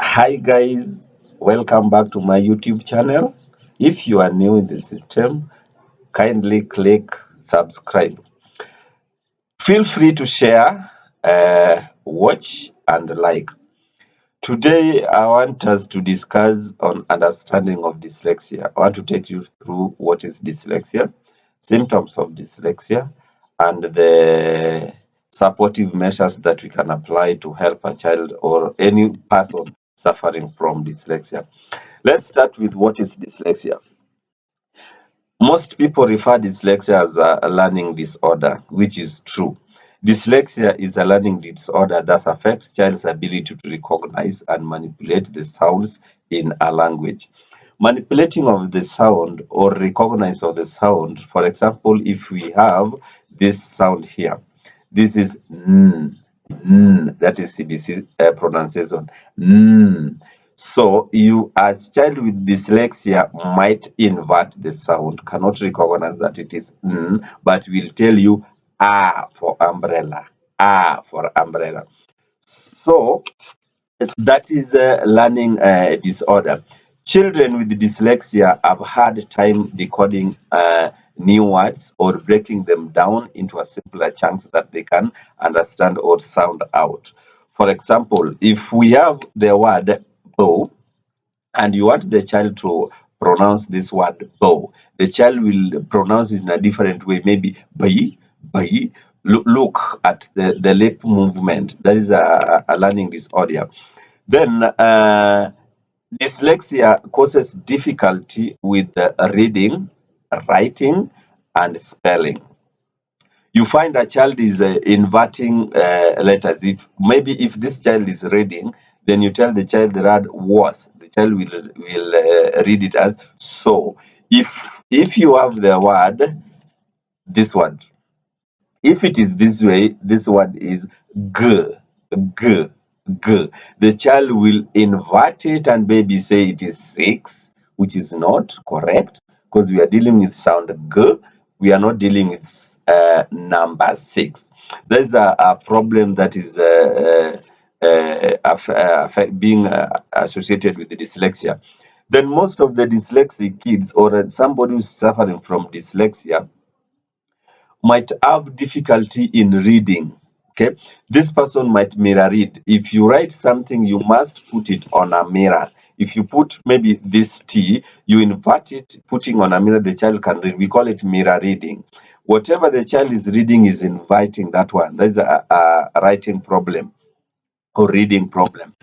Hi guys, welcome back to my YouTube channel. If you are new in the system, kindly click subscribe. Feel free to share, watch, and like. Today, I want us to discuss on understanding of dyslexia. I want to take you through what is dyslexia, symptoms of dyslexia, and the supportive measures that we can apply to help a child or any person suffering from dyslexia. Let's start with what is dyslexia. Most people refer dyslexia as a learning disorder, which is true. Dyslexia is a learning disorder that affects child's ability to recognize and manipulate the sounds in a language. Manipulating of the sound or recognize of the sound, for example, if we have this sound here, this is that is CBC pronunciation. So you, as child with dyslexia, might invert the sound, cannot recognize that it is but will tell you for umbrella, for umbrella. So that is a learning disorder. Children with dyslexia have hard time decoding new words or breaking them down into a simpler chunks that they can understand or sound out. For example, if we have the word bow, and you want the child to pronounce this word bow, the child will pronounce it in a different way, maybe bay. Look at the lip movement. That is a learning disorder. Then dyslexia causes difficulty with reading, writing, and spelling. You find a child is inverting letters. If this child is reading, then you tell the child read was. The child will read it as so. If you have the word, this word, if it is this way, this word is g, g, g. The child will invert it and maybe say it is six, which is not correct because we are dealing with sound g. We are not dealing with number six. There's a problem that is being associated with the dyslexia. Then most of the dyslexic kids or somebody who's suffering from dyslexia might have difficulty in reading. Okay, this person might mirror read. If you write something, you must put it on a mirror. If you put maybe this T, you invert it, putting on a mirror, the child can read. We call it mirror reading. Whatever the child is reading is inviting that one. That's a writing problem or reading problem.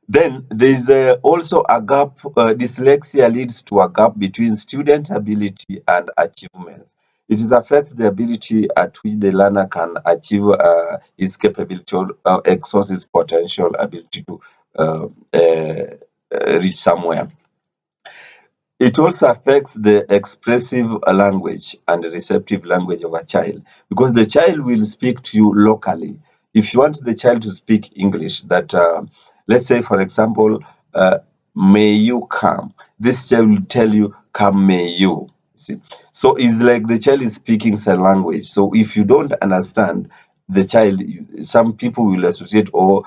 Then there's also a gap. Dyslexia leads to a gap between student ability and achievements. It is affects the ability at which the learner can achieve his capability or exhaust his potential ability to uh, reach somewhere. It also affects the expressive language and receptive language of a child because the child will speak to you locally. If you want the child to speak English, that let's say, for example, uh, may you come, this child will tell you, come, may you. See, so it's like the child is speaking sign language. So if you don't understand the child, some people will associate or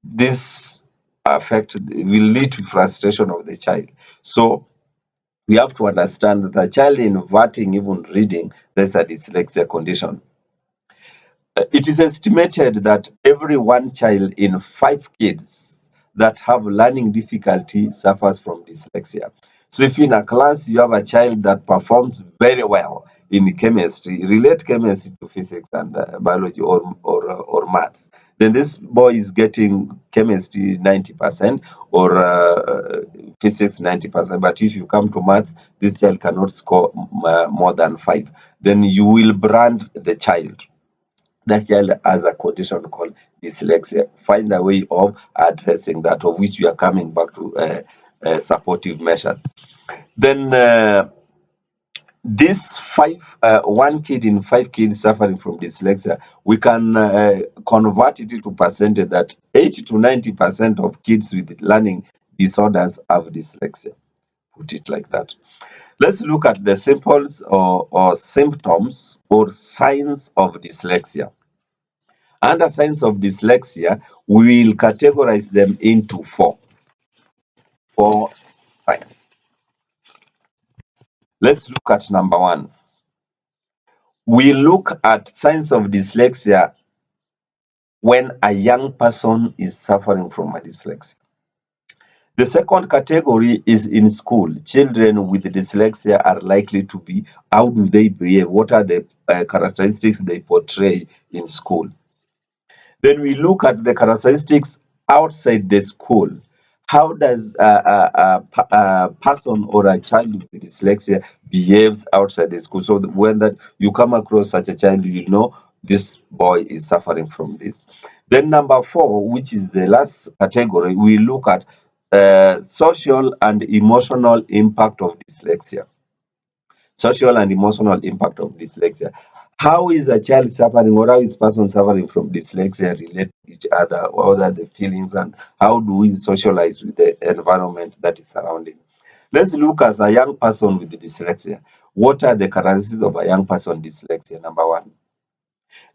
this affect will lead to frustration of the child. So we have to understand that a child inverting even reading, there's a dyslexia condition. It is estimated that every one child in five kids that have learning difficulty suffers from dyslexia. So if in a class you have a child that performs very well in chemistry, relate chemistry to physics and biology or maths, then this boy is getting chemistry 90% or physics 90%. But if you come to maths, this child cannot score more than five. Then you will brand the child. That child has a condition called dyslexia. Find a way of addressing that, of which we are coming back to supportive measures. Then this one kid in five kids suffering from dyslexia, we can convert it into percentage that 80 to 90% of kids with learning disorders have dyslexia. Put it like that. Let's look at the symptoms or symptoms or signs of dyslexia. Under signs of dyslexia, we will categorize them into four signs. Let's look at number one. We look at signs of dyslexia when a young person is suffering from a dyslexia. The second category is in school. Children with dyslexia are likely to be, how do they behave? What are the characteristics they portray in school? Then we look at the characteristics outside the school. How does a person or a child with dyslexia behaves outside the school? So when that you come across such a child, you know this boy is suffering from this. Then number four, which is the last category, we look at social and emotional impact of dyslexia. Social and emotional impact of dyslexia. How is a child suffering or how is person suffering from dyslexia relate to each other? What are the feelings and how do we socialize with the environment that is surrounding? Let's look at a young person with dyslexia. What are the characteristics of a young person with dyslexia? Number one,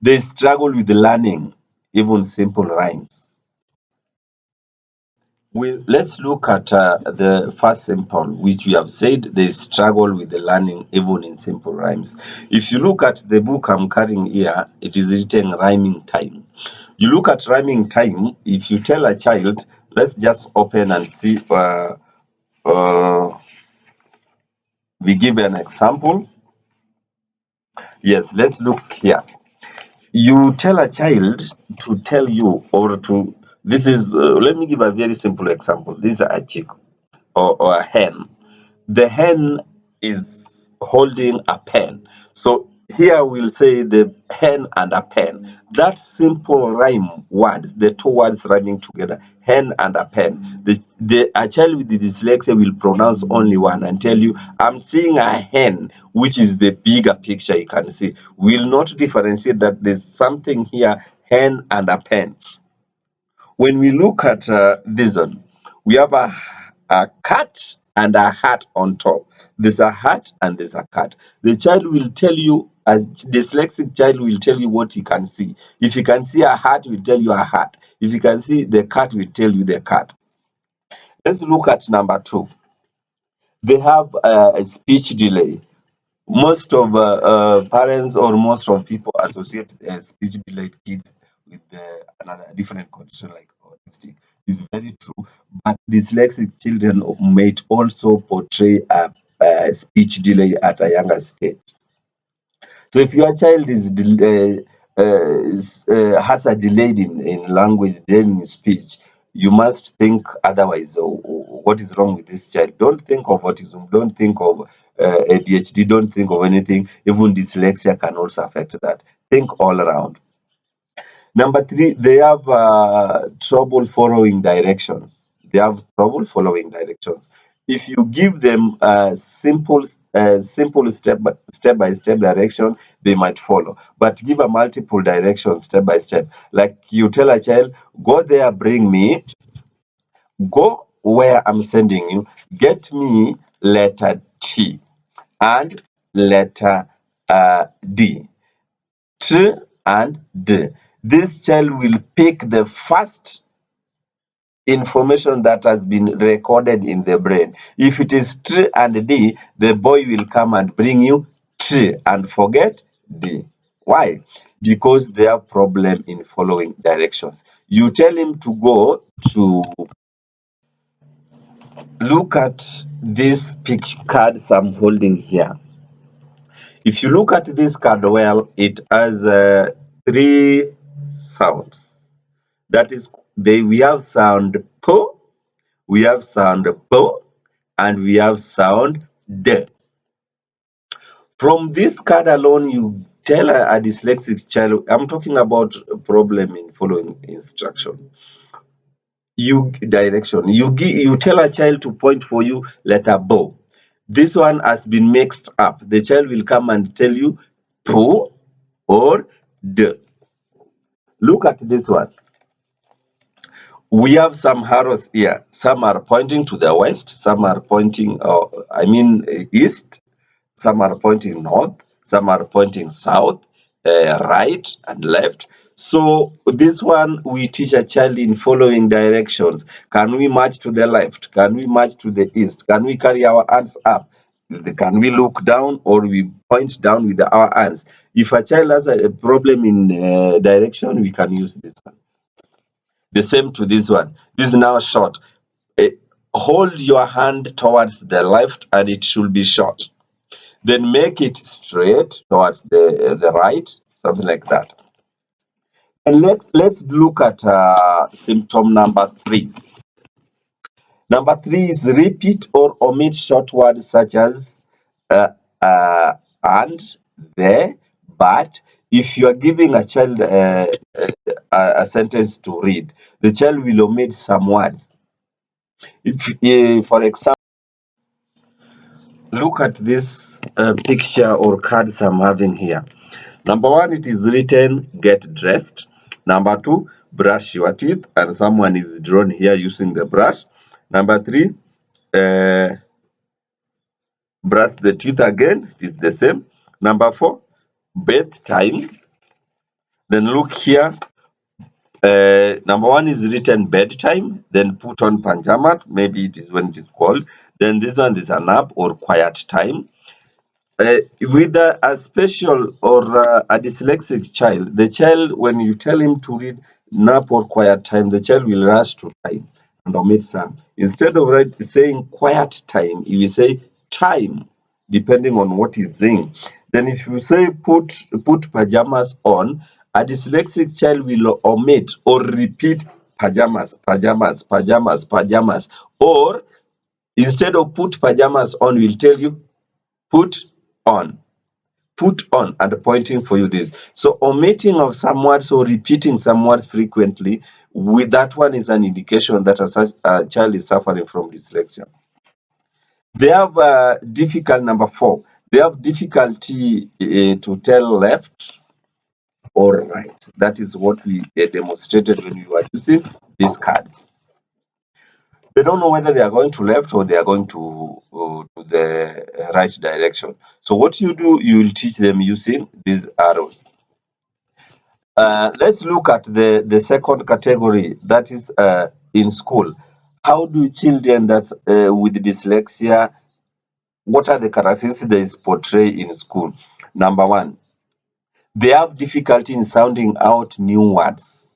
they struggle with learning even simple rhymes. Let's look at the first simple, which we have said they struggle with the learning even in simple rhymes. If you look at the book I'm carrying here, it is written rhyming time. You look at rhyming time, if you tell a child, let's just open and see, uh, we give an example. Yes, let's look here. You tell a child to tell you or to, this is, let me give a very simple example. This is a chick or a hen. The hen is holding a pen. So here we'll say the hen and a pen. That simple rhyme words, the two words rhyming together, hen and a pen. A child with the dyslexia will pronounce only one and tell you, I'm seeing a hen, which is the bigger picture you can see. Will not differentiate that there's something here, hen and a pen. When we look at this one, we have a cat and a hat on top. There's a hat and there's a cat. The child will tell you, a dyslexic child will tell you what he can see. If you can see a hat, will tell you a hat. If you can see the cat, will tell you the cat. Let's look at number two. They have a speech delay. Most of parents or most of people associate speech delayed kids with another different condition like autistic. It's very true, but dyslexic children might also portray a speech delay at a younger stage. So if your child has a delay in language, delay in speech, you must think otherwise. What is wrong with this child? Don't think of autism. Don't think of ADHD. Don't think of anything. Even dyslexia can also affect that. Think all around. Number three, they have trouble following directions. They have trouble following directions. If you give them simple step by step direction, they might follow. But give a multiple direction step by step. Like you tell a child, go there, bring me, go where I'm sending you, get me letter T and letter D. T and D. This child will pick the first information that has been recorded in the brain. If it is T and D, the boy will come and bring you T and forget D. Why? Because they have problem in following directions. You tell him to go to look at this picture cards I'm holding here. If you look at this card well, it has three sounds. That is, we have sound po, we have sound po, and we have sound d. From this card alone, you tell a dyslexic child, I'm talking about a problem in following instruction. You direction. You tell a child to point for you letter bo. This one has been mixed up. The child will come and tell you po or d. Look at this one. We have some arrows here. Some are pointing to the west, some are pointing, east, some are pointing north, some are pointing south, right and left. So this one, we teach a child in following directions. Can we march to the left? Can we march to the east? Can we carry our hands up? Can we look down or we point down with our hands? If a child has a problem in direction, we can use this one. The same to this one. This is now short. Eh, Hold your hand towards the left and it should be short. Then make it straight towards the right, something like that. And let's look at symptom number 3. Number 3 is repeat or omit short words such as uh, and, the, but. If you are giving a child a sentence to read, the child will omit some words. For example, look at this picture or cards I'm having here. Number 1, it is written get dressed. Number 2, brush your teeth, and someone is drawn here using the brush. Number 3, brush the teeth again, it is the same. Number 4, bath time. Then look here, number 1 is written bedtime, then put on pajama, maybe it is when it is cold. Then this one is a nap or quiet time. With a special or a dyslexic child, the child, when you tell him to read nap or quiet time, the child will rush to time and omit some. Instead of saying quiet time, you will say time, depending on what he's saying. Then if you say put pajamas on, a dyslexic child will omit or repeat pajamas, pajamas, pajamas, pajamas. Or instead of put pajamas on, we'll tell you put on, put on, and pointing for you this. So omitting of some words or repeating some words frequently with that one is an indication that a child is suffering from dyslexia. They have difficult, number 4, they have difficulty to tell left or right. That is what we demonstrated when we were using these cards. They don't know whether they are going to left or they are going to the right direction. So what you do, you will teach them using these arrows. Let's look at the second category, that is in school. How do children that with dyslexia, what are the characteristics they portray in school? Number 1, they have difficulty in sounding out new words.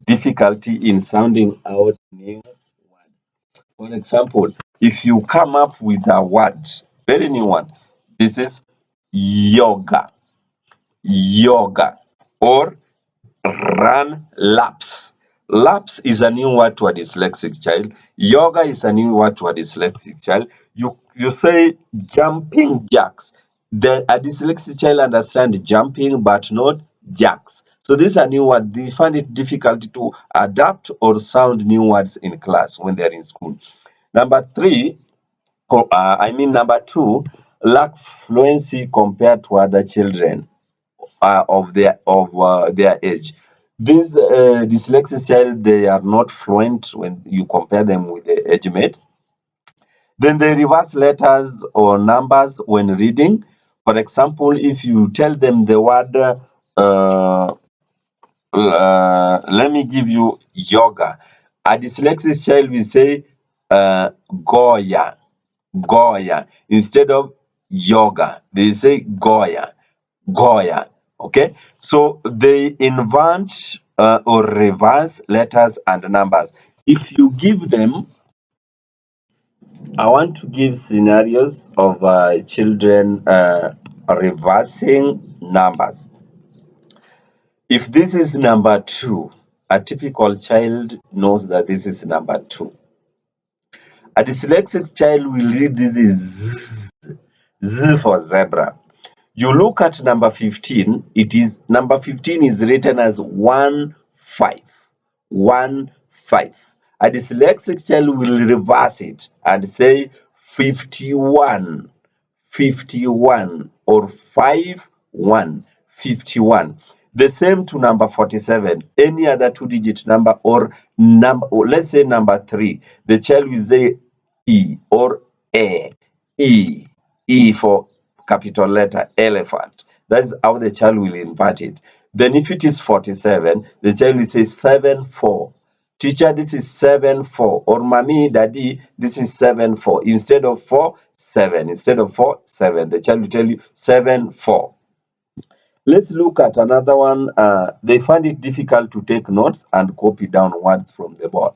Difficulty in sounding out new. For example, if you come up with a word, very new one, this is yoga, yoga, or run laps. Laps is a new word to a dyslexic child. Yoga is a new word to a dyslexic child. You say jumping jacks. A dyslexic child understands jumping but not jacks. So this is a new word. They find it difficult to adapt or sound new words in class when they're in school. Number 3, number 2, lack fluency compared to other children of their age. These dyslexic child, they are not fluent when you compare them with the age mates. Then they reverse letters or numbers when reading. For example, if you tell them the word, let me give you yoga. A dyslexic child will say Goya, Goya instead of yoga. They say Goya, Goya. Okay, so they invent or reverse letters and numbers. If you give them, I want to give scenarios of children reversing numbers. If this is number 2, a typical child knows that this is number 2. A dyslexic child will read this is Z for zebra. You look at number 15, number 15 is written as 1 5. 1 5. A dyslexic child will reverse it and say 51, 51, or 5 1, 51. The same to number 47. Any other 2-digit number or number, or let's say number 3, the child will say E or A. E. E for capital letter elephant. That's how the child will invert it. Then if it is 47, the child will say 7-4. Teacher, this is 7-4. Or mommy, daddy, this is 7-4. Instead of 4-7. Instead of 4-7. The child will tell you 7-4. Let's look at another one. They find it difficult to take notes and copy down words from the board.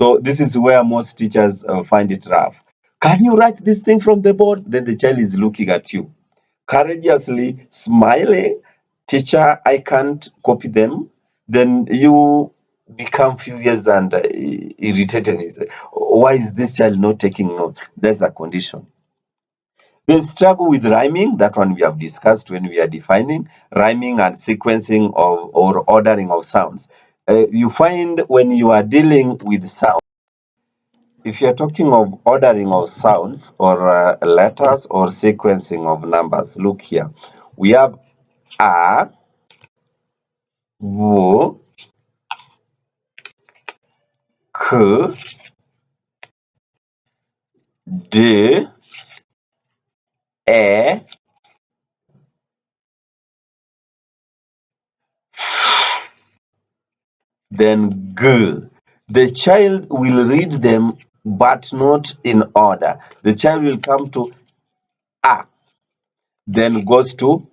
So this is where most teachers find it rough. Can you write this thing from the board? Then the child is looking at you, courageously smiling. Teacher, I can't copy them. Then you become furious and irritated. You say, why is this child not taking notes? That's a condition. They struggle with rhyming. That one we have discussed when we are defining rhyming and sequencing of or ordering of sounds. You find when you are dealing with sound, if you're talking of ordering of sounds or letters or sequencing of numbers, look here. We have a, w, k, d, e, then g. The child will read them but not in order. The child will come to a, then goes to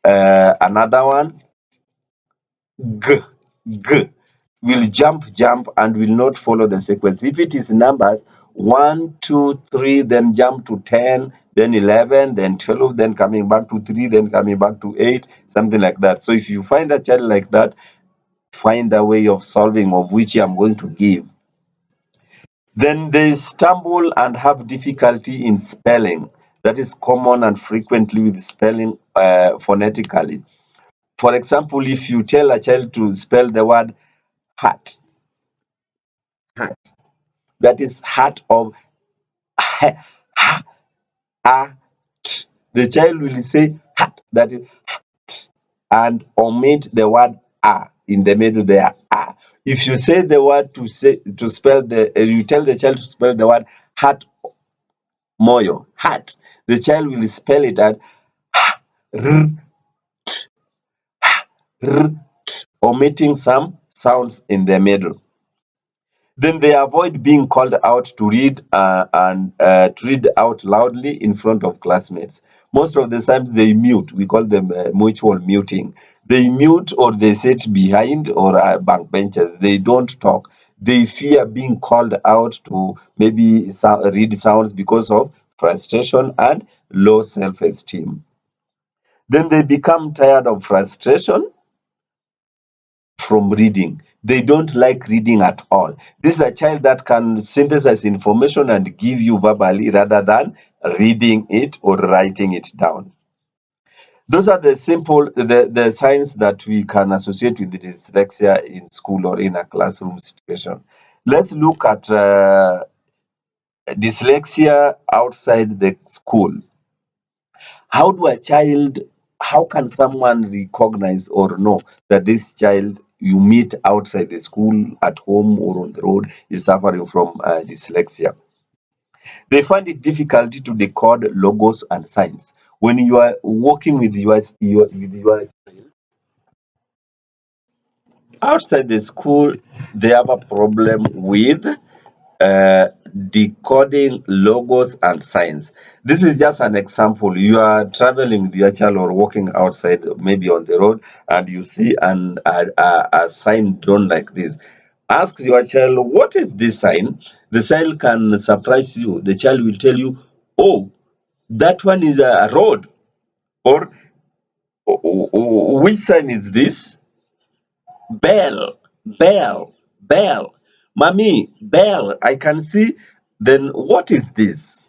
another one, g, g. Will jump and will not follow the sequence. If it is numbers 1, 2, 3, then jump to 10, then 11, then 12, then coming back to 3, then coming back to 8, something like that. So if you find a child like that, find a way of solving, of which I'm going to give. Then they stumble and have difficulty in spelling. That is common and frequently with spelling phonetically. For example, if you tell a child to spell the word heart, heart, that is heart of ha, ha, a, t. The child will say heart, that is heart, and omit the word a in the middle there. A. If you say the word to spell you tell the child to spell the word heart, moyo, heart, the child will spell it at r, r, t, omitting some sounds in the middle. Then they avoid being called out to read and to read out loudly in front of classmates. Most of the times they mute. We call them mutual muting. They mute or they sit behind or bank benches. They don't talk. They fear being called out to maybe read sounds because of frustration and low self-esteem. Then they become tired of frustration from reading. They don't like reading at all. This is a child that can synthesize information and give you verbally rather than reading it or writing it down. Those are the signs that we can associate with the dyslexia in school or in a classroom situation. Let's look at dyslexia outside the school. How do a child, how can someone recognize or know that this child you meet outside the school, at home, or on the road is suffering from dyslexia? They find it difficult to decode logos and signs. When you are working with your outside the school, they have a problem with uh, decoding logos and signs. This is just an example. You are traveling with your child or walking outside, maybe on the road, and you see a sign drawn like this. Ask your child, what is this sign? The child can surprise you. The child will tell you, oh, that one is a road. Or, which sign is this? Bell, bell, bell. Mommy, bell. I can see. Then what is this?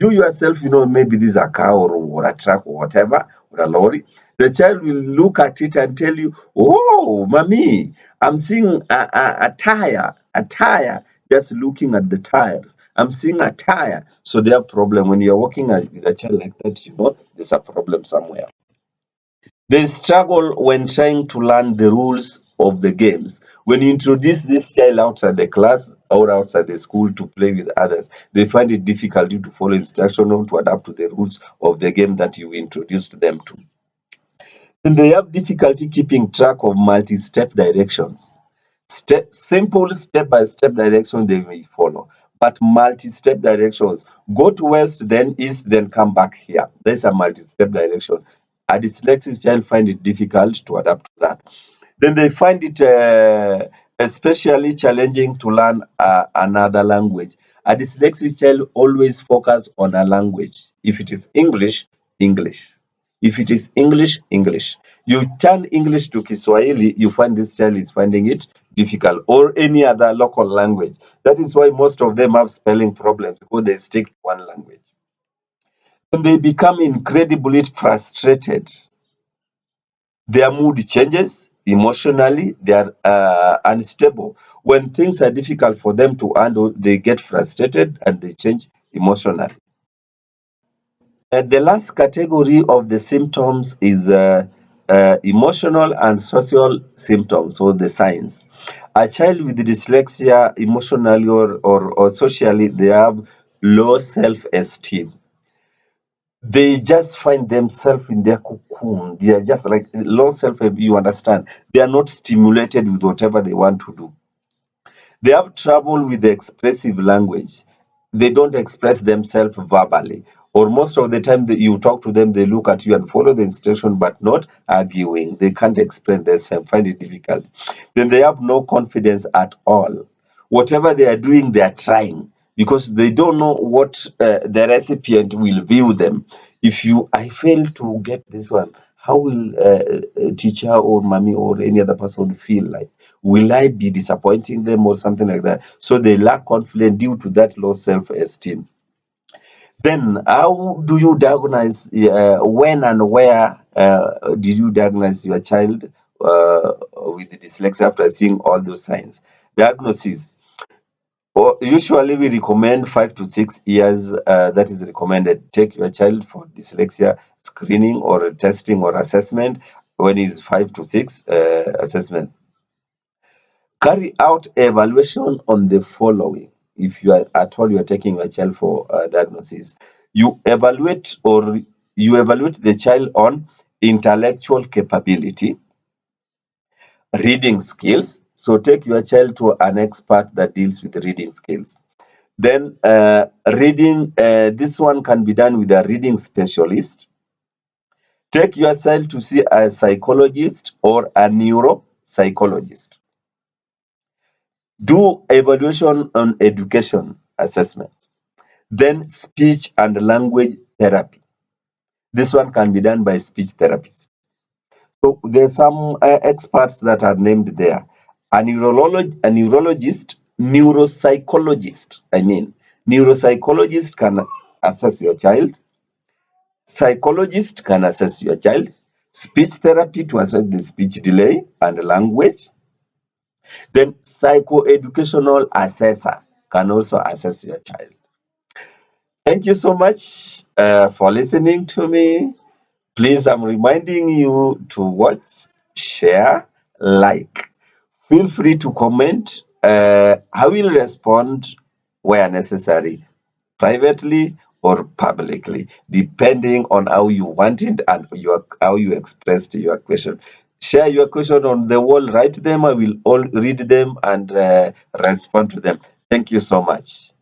You yourself, maybe this is a car or a truck or whatever, or a lorry. The child will look at it and tell you, oh, mommy, I'm seeing a tire, a tire. Just looking at the tires. I'm seeing a tire. So they have problem. When you're working with a child like that, there's a problem somewhere. They struggle when trying to learn the rules of the games. When you introduce this child outside the class or outside the school to play with others, they find it difficult to follow instruction or to adapt to the rules of the game that you introduced them to. And they have difficulty keeping track of multi-step directions. Simple step-by-step direction they may follow, but multi-step directions, go to west, then east, then come back here. There's a multi-step direction. A dyslexic child find it difficult to adapt to that. Then they find it especially challenging to learn another language. A dyslexic child always focus on a language. If it is English, English. If it is English, English. You turn English to Kiswahili, you find this child is finding it difficult, or any other local language. That is why most of them have spelling problems because they stick to one language. And they become incredibly frustrated. Their mood changes emotionally, they are unstable. When things are difficult for them to handle, they get frustrated and they change emotionally. The last category of the symptoms is emotional and social symptoms, or the signs. A child with dyslexia, emotionally or socially, they have low self-esteem. They just find themselves in their cocoon. They are just like low self-esteem, you understand. They are not stimulated with whatever they want to do. They have trouble with the expressive language. They don't express themselves verbally. Or most of the time that you talk to them, they look at you and follow the instruction but not arguing. They can't explain themselves, find it difficult. Then they have no confidence at all. Whatever they are doing, they are trying because they don't know what the recipient will view them. If I fail to get this one, how will a teacher or mommy or any other person feel like? Will I be disappointing them or something like that? So they lack confidence due to that low self-esteem. Then, how do you diagnose? When and where did you diagnose your child with dyslexia after seeing all those signs? Diagnosis. Usually, we recommend 5 to 6 years. That is recommended. Take your child for dyslexia screening or testing or assessment when he's 5 to 6 assessment. Carry out evaluation on the following. If you are at all you are taking your child for diagnosis, you evaluate or you evaluate the child on intellectual capability, reading skills. So take your child to an expert that deals with reading skills. Then reading, this one can be done with a reading specialist. Take your child to see a psychologist or a neuropsychologist. Do evaluation on education assessment. Then speech and language therapy. This one can be done by speech therapists. So there's some experts that are named there. A neurologist, neuropsychologist. Neuropsychologist can assess your child. Psychologist can assess your child. Speech therapy to assess the speech delay and language. Then psychoeducational assessor can also assess your child. Thank you so much for listening to me. Please, I'm reminding you to watch, share, like. Feel free to comment. I will respond where necessary, privately or publicly, depending on how you want it and how you expressed your question. Share your question on the wall, write them. I will all read them and respond to them. Thank you so much.